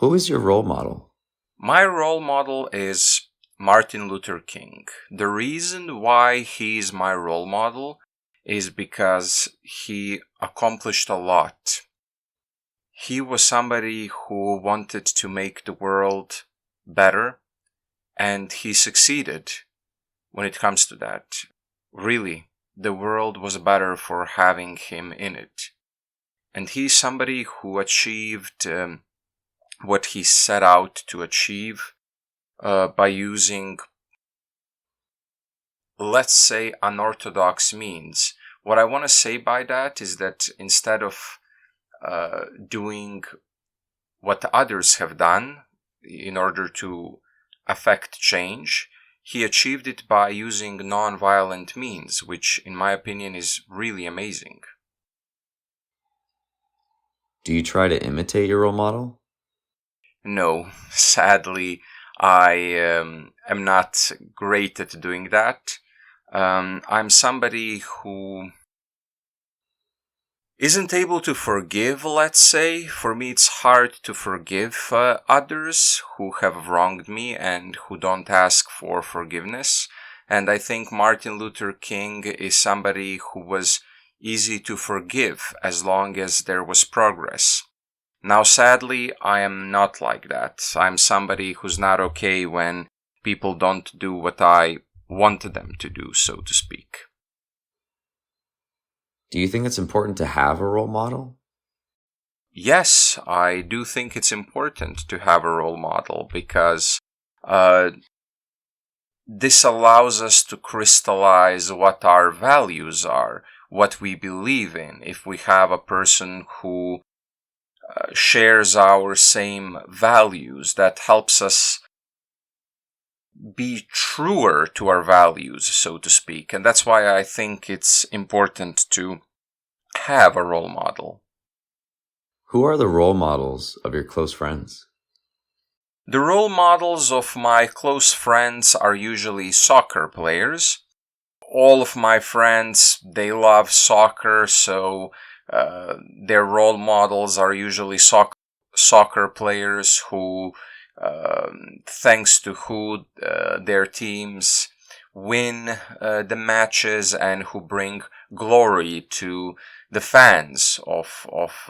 Who is your role model? My role model is Martin Luther King. The reason why he is my role model is because he accomplished a lot. He was somebody who wanted to make the world better, and he succeeded when it comes to that. Really, the world was better for having him in it. And he's somebody who achieved what he set out to achieve by using, let's say, unorthodox means. What I want to say by that is that instead of doing what others have done in order to affect change, he achieved it by using non-violent means, which in my opinion is really amazing. Do you try to imitate your role model? No, sadly, I am not great at doing that. I'm somebody who isn't able to forgive, let's say. For me, it's hard to forgive others who have wronged me and who don't ask for forgiveness. And I think Martin Luther King is somebody who was easy to forgive as long as there was progress. Now, sadly, I am not like that. I'm somebody who's not okay when people don't do what I wanted them to do, so to speak. Do you think it's important to have a role model? Yes, I do think it's important to have a role model because this allows us to crystallize what our values are, what we believe in. If we have a person who shares our same values, that helps us be truer to our values, so to speak. And that's why I think it's important to have a role model. Who are the role models of your close friends? The role models of my close friends are usually soccer players. All of my friends, they love soccer, so their role models are usually soccer players who, thanks to who their teams win the matches and who bring glory to the fans of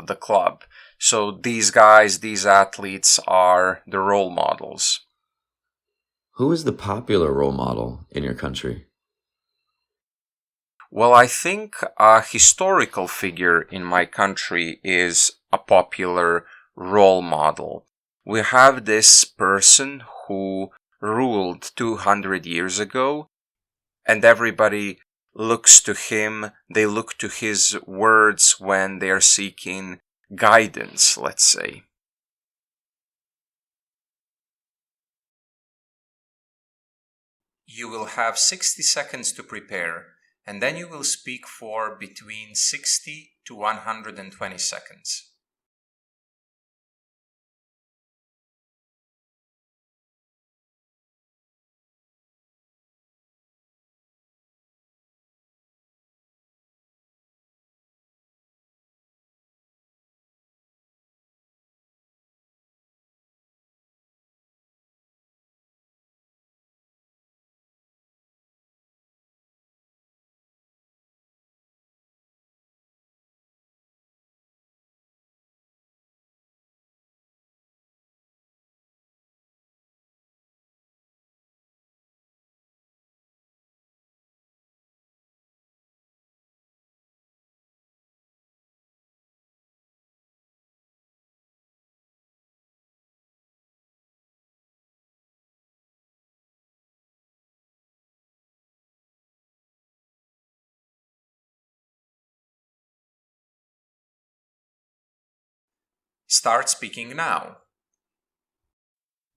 the club. So these guys, these athletes are the role models. Who is the popular role model in your country? Well, I think a historical figure in my country is a popular role model. We have this person who ruled 200 years ago, and everybody looks to him, they look to his words when they are seeking guidance, let's say. You will have 60 seconds to prepare, and then you will speak for between 60 to 120 seconds. Start speaking now.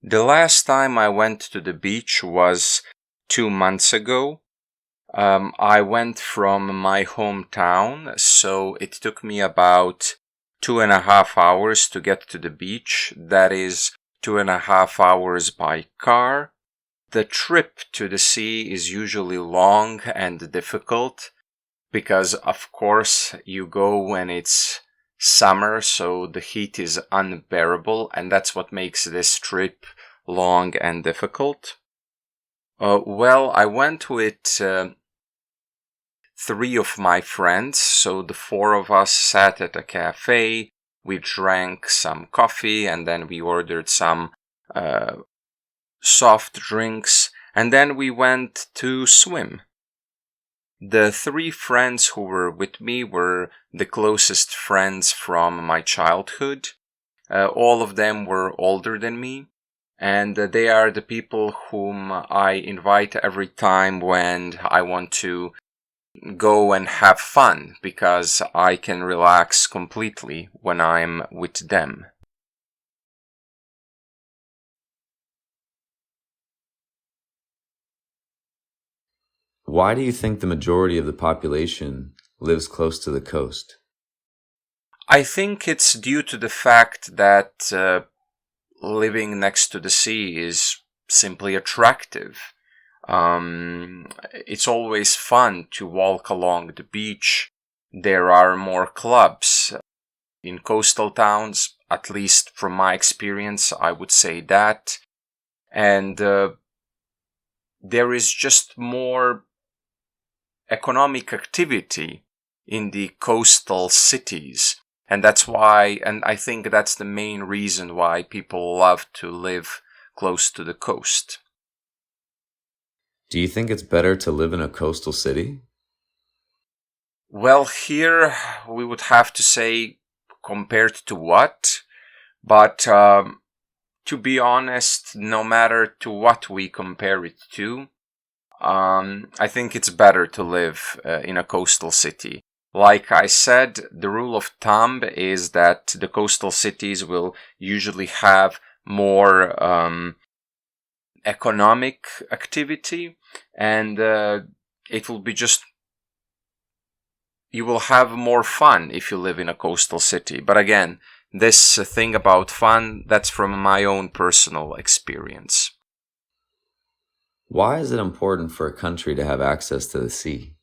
The last time I went to the beach was 2 months ago. I went from my hometown, so it took me about 2.5 hours to get to the beach. That is 2.5 hours by car. The trip to the sea is usually long and difficult because, of course, you go when it's summer, so the heat is unbearable, and that's what makes this trip long and difficult. Well, I went with 3 of my friends, so the 4 of us sat at a cafe, we drank some coffee, and then we ordered some soft drinks, and then we went to swim. The 3 friends who were with me were the closest friends from my childhood. All of them were older than me, and they are the people whom I invite every time when I want to go and have fun, because I can relax completely when I'm with them. Why do you think the majority of the population lives close to the coast? I think it's due to the fact that living next to the sea is simply attractive. It's always fun to walk along the beach. There are more clubs in coastal towns, at least from my experience, I would say that. And there is just more economic activity in the coastal cities. And that's why, and I think that's the main reason why people love to live close to the coast. Do you think it's better to live in a coastal city? Well, here we would have to say compared to what, but to be honest, no matter to what we compare it to, I think it's better to live in a coastal city. Like I said, the rule of thumb is that the coastal cities will usually have more economic activity, and it will be just, you will have more fun if you live in a coastal city. But again, this thing about fun, that's from my own personal experience. Why is it important for a country to have access to the sea?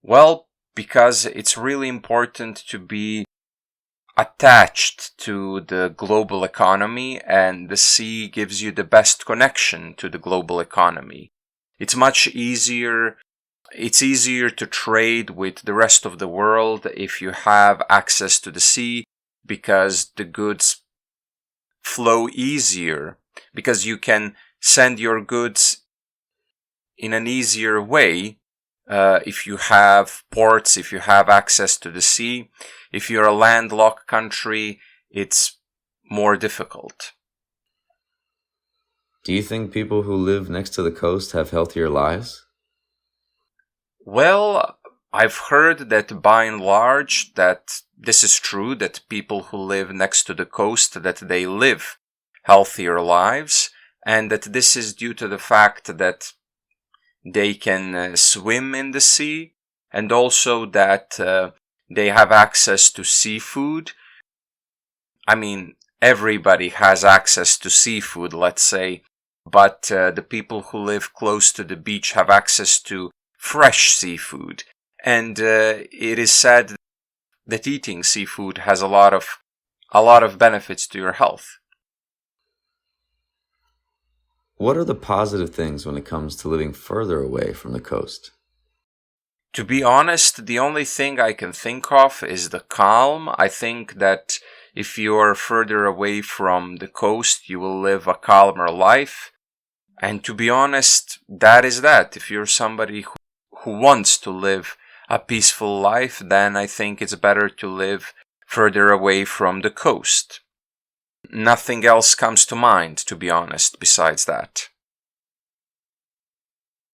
Well, because it's really important to be attached to the global economy, and the sea gives you the best connection to the global economy. It's much easier. It's easier to trade with the rest of the world if you have access to the sea, because the goods flow easier, because you can send your goods in an easier way if you have ports, if you have access to the sea. If you're a landlocked country, it's more difficult. Do you think people who live next to the coast have healthier lives? Well, I've heard that by and large that this is true, that people who live next to the coast, that they live healthier lives, and that this is due to the fact that they can swim in the sea, and also that they have access to seafood. I mean, everybody has access to seafood, let's say, but the people who live close to the beach have access to fresh seafood. And it is said that eating seafood has a lot of benefits to your health. What are the positive things when it comes to living further away from the coast? To be honest, the only thing I can think of is the calm. I think that if you're further away from the coast, you will live a calmer life. And to be honest, that is that. If you're somebody who wants to live a peaceful life, then I think it's better to live further away from the coast. Nothing else comes to mind, to be honest, besides that.